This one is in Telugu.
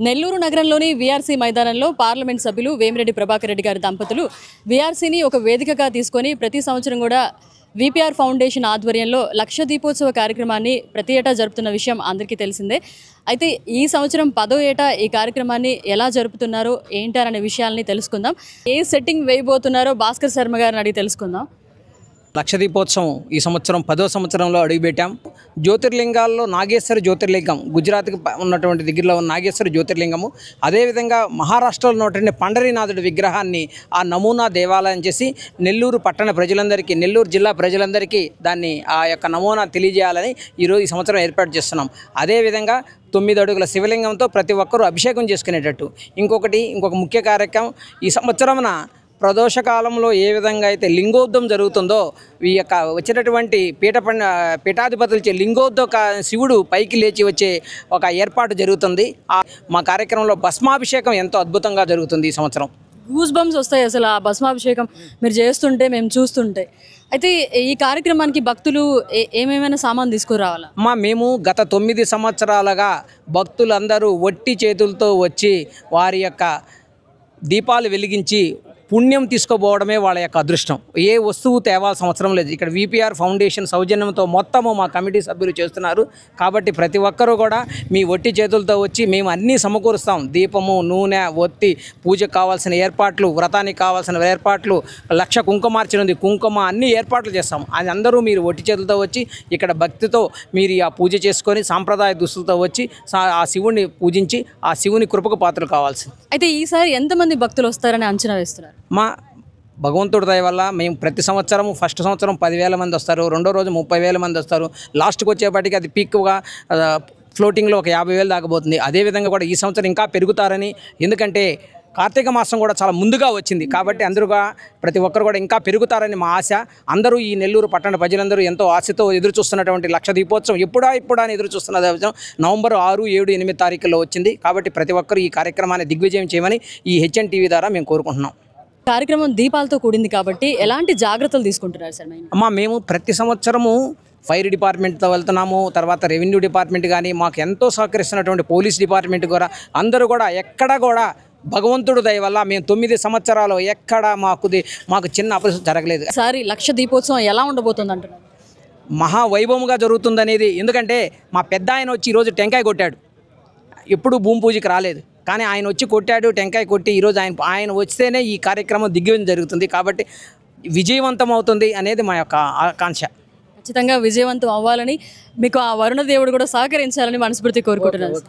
నెల్లూరు నగరంలోని వీఆర్సీ మైదానంలో పార్లమెంట్ సభ్యులు వేమిరెడ్డి ప్రభాకర్ రెడ్డి గారి దంపతులు వీఆర్సీని ఒక వేదికగా తీసుకొని ప్రతి సంవత్సరం కూడా వీపీఆర్ ఫౌండేషన్ ఆధ్వర్యంలో లక్ష దీపోత్సవ కార్యక్రమాన్ని ప్రతి ఏటా జరుపుతున్న విషయం అందరికీ తెలిసిందే. అయితే ఈ సంవత్సరం 10వ ఏటా ఈ కార్యక్రమాన్ని ఎలా జరుపుతున్నారో ఏంటనే విషయాల్ని తెలుసుకుందాం. ఏ సెట్టింగ్ వేయబోతున్నారో భాస్కర్ శర్మ గారిని అడిగి తెలుసుకుందాం. లక్ష దీపోత్సవం ఈ సంవత్సరం 10వ సంవత్సరంలో అడుగుపెట్టాం. జ్యోతిర్లింగాల్లో నాగేశ్వర జ్యోతిర్లింగం, గుజరాత్కి ఉన్నటువంటి దగ్గరలో ఉన్న నాగేశ్వర జ్యోతిర్లింగము, అదేవిధంగా మహారాష్ట్రలో ఉన్నటువంటి పండరీనాథుడి విగ్రహాన్ని ఆ నమూనా దేవాలయం చేసి నెల్లూరు పట్టణ ప్రజలందరికీ, నెల్లూరు జిల్లా ప్రజలందరికీ దాన్ని ఆ యొక్క నమూనా తెలియజేయాలని ఈ సంవత్సరం ఏర్పాటు చేస్తున్నాం. అదేవిధంగా 9 అడుగుల శివలింగంతో ప్రతి ఒక్కరూ అభిషేకం చేసుకునేటట్టు ఇంకొక ముఖ్య కార్యక్రమం ఈ సంవత్సరమున ప్రదోషకాలంలో ఏ విధంగా అయితే లింగోద్భవం జరుగుతుందో ఈ యొక్క వచ్చినటువంటి పీఠాధిపతులచే శివుడు పైకి లేచి వచ్చే ఒక ఏర్పాటు జరుగుతుంది. మా కార్యక్రమంలో భస్మాభిషేకం ఎంతో అద్భుతంగా జరుగుతుంది ఈ సంవత్సరం. గూస్ బంప్స్ వస్తాయి అసలు ఆ భస్మాభిషేకం మీరు చేస్తుంటే, మేము చూస్తుంటే. అయితే ఈ కార్యక్రమానికి భక్తులు ఏమేమైనా సామాన్ తీసుకురావాలా? మేము గత 9 సంవత్సరాలుగా భక్తులందరూ ఒట్టి చేతులతో వచ్చి వారి యొక్క దీపాలు వెలిగించి పుణ్యం తీసుకోపోవడమే వాళ్ళ యొక్క అదృష్టం. ఏ వస్తువు తేవాల్సిన అవసరం లేదు. ఇక్కడ వీపీఆర్ ఫౌండేషన్ సౌజన్యంతో మొత్తము మా కమిటీ సభ్యులు చేస్తున్నారు. కాబట్టి ప్రతి ఒక్కరూ కూడా మీ ఒట్టి చేతులతో వచ్చి మేము అన్నీ సమకూరుస్తాం. దీపము, నూనె, ఒత్తి, పూజకు కావాల్సిన ఏర్పాట్లు, వ్రతానికి కావాల్సిన ఏర్పాట్లు, లక్ష కుంకుమార్చనుంది, కుంకుమ, అన్ని ఏర్పాట్లు చేస్తాం. అది అందరూ మీరు ఒట్టి చేతులతో వచ్చి ఇక్కడ భక్తితో మీరు ఆ పూజ చేసుకొని సాంప్రదాయ దుస్తులతో వచ్చి ఆ శివుని పూజించి ఆ శివుని కృపకు పాత్రలు కావాల్సింది. అయితే ఈసారి ఎంతమంది భక్తులు వస్తారని అంచనా వేస్తున్నారు? మా భగవంతుడి దయ వల్ల మేము ప్రతి సంవత్సరము ఫస్ట్ సంవత్సరం 10,000 మంది వస్తారు, రెండో రోజు 30,000 మంది వస్తారు, లాస్ట్కి వచ్చేప్పటికి అది పీక్గా ఫ్లోటింగ్లో ఒక 50,000 దాకపోతుంది. అదేవిధంగా కూడా ఈ సంవత్సరం ఇంకా పెరుగుతారని, ఎందుకంటే కార్తీక మాసం కూడా చాలా ముందుగా వచ్చింది కాబట్టి అందరుగా ప్రతి ఒక్కరు కూడా ఇంకా పెరుగుతారని మా ఆశ. అందరూ ఈ నెల్లూరు పట్టణ ప్రజలందరూ ఎంతో ఆశతో ఎదురు చూస్తున్నటువంటి లక్ష దీపోత్సవం ఎప్పుడా అని ఎదురు చూస్తున్న నవంబర్ 6, 7, 8 తారీఖుల్లో వచ్చింది. కాబట్టి ప్రతి ఒక్కరు ఈ కార్యక్రమాన్ని దిగ్విజయం చేయమని ఈ హెచ్ఎన్ టీవీ ద్వారా మేము కోరుకుంటున్నాం. కార్యక్రమం దీపాలతో కూడింది కాబట్టి ఎలాంటి జాగ్రత్తలు తీసుకుంటున్నారు సార్? మేము ప్రతి సంవత్సరము ఫైర్ డిపార్ట్మెంట్తో వెళ్తున్నాము, తర్వాత రెవెన్యూ డిపార్ట్మెంట్ కానీ మాకు ఎంతో సహకరిస్తున్నటువంటి పోలీస్ డిపార్ట్మెంట్ కూడా అందరూ కూడా ఎక్కడ కూడా భగవంతుడు దయ వల్ల మేము 9 సంవత్సరాలు ఎక్కడ మాకు చిన్న అపరిస్థితి జరగలేదు. సారీ లక్ష దీపోత్సవం ఎలా ఉండబోతుంది అంటున్నారు? మహావైభవంగా జరుగుతుందనేది, ఎందుకంటే మా పెద్ద ఆయన వచ్చి ఈరోజు టెంకాయ కొట్టాడు. ఎప్పుడు భూమి పూజకి రాలేదు, కానీ ఆయన వచ్చి కొట్టాడు, టెంకాయ కొట్టి ఈరోజు ఆయన వస్తేనే ఈ కార్యక్రమం దిగ్విజయం జరుగుతుంది. కాబట్టి విజయవంతం అవుతుంది అనేది మా యొక్క ఆకాంక్ష. ఖచ్చితంగా విజయవంతం అవ్వాలని, మీకు ఆ వరుణ దేవుడు కూడా సహకరించాలని మనస్ఫూర్తి కోరుకుంటున్నాను.